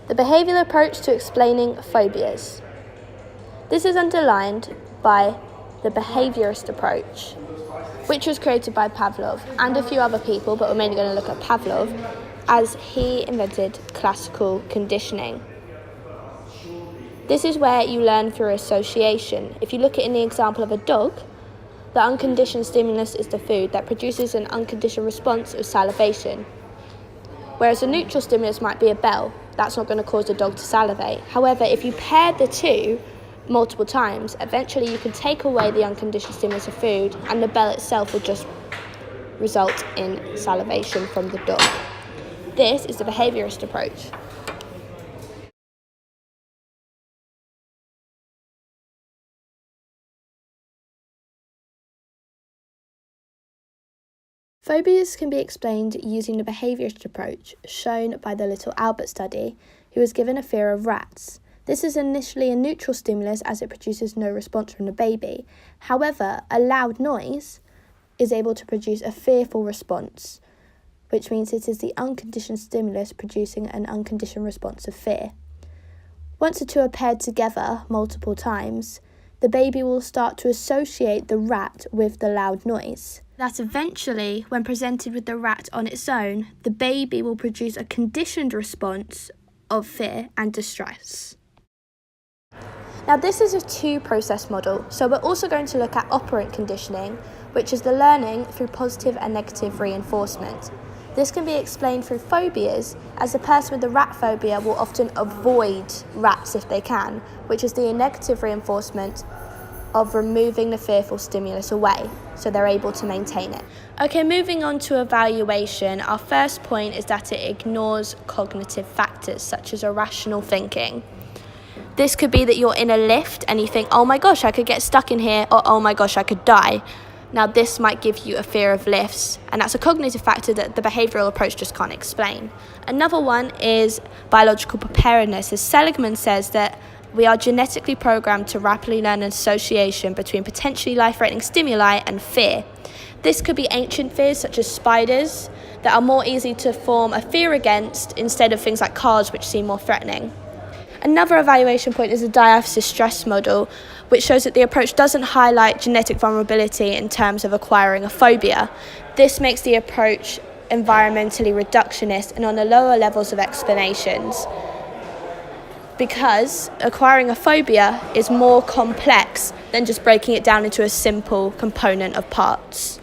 The behavioural approach to explaining phobias. This is underlined by the Behaviorist Approach, which was created by Pavlov and a few other people, but we're mainly going to look at Pavlov, as he invented classical conditioning. This is where you learn through association. If you look at in the example of a dog, the unconditioned stimulus is the food that produces an unconditioned response of salivation. Whereas a neutral stimulus might be a bell, that's not going to cause the dog to salivate. However, if you pair the two multiple times, eventually you can take away the unconditioned stimulus of food and the bell itself will just result in salivation from the dog. This is the behaviorist approach. Phobias can be explained using the behaviorist approach shown by the little Albert study, who was given a fear of rats. This is initially a neutral stimulus as it produces no response from the baby. However, a loud noise is able to produce a fearful response, which means it is the unconditioned stimulus producing an unconditioned response of fear. Once the two are paired together multiple times, the baby will start to associate the rat with the loud noise. That eventually, when presented with the rat on its own, the baby will produce a conditioned response of fear and distress. Now, this is a two-process model, so we're also going to look at operant conditioning, which is the learning through positive and negative reinforcement. This can be explained through phobias, as the person with the rat phobia will often avoid rats if they can, which is the negative reinforcement of removing the fearful stimulus away, so they're able to maintain it. Okay, moving on to evaluation, our first point is that it ignores cognitive factors such as irrational thinking. This could be that you're in a lift and you think, oh my gosh, I could get stuck in here, or oh my gosh, I could die. Now, this might give you a fear of lifts, and that's a cognitive factor that the behavioural approach just can't explain. Another one is biological preparedness. As Seligman says that we are genetically programmed to rapidly learn an association between potentially life-threatening stimuli and fear. This could be ancient fears such as spiders that are more easy to form a fear against instead of things like cars, which seem more threatening. Another evaluation point is the diaphysis stress model, which shows that the approach doesn't highlight genetic vulnerability in terms of acquiring a phobia. This makes the approach environmentally reductionist and on the lower levels of explanations, because acquiring a phobia is more complex than just breaking it down into a simple component of parts.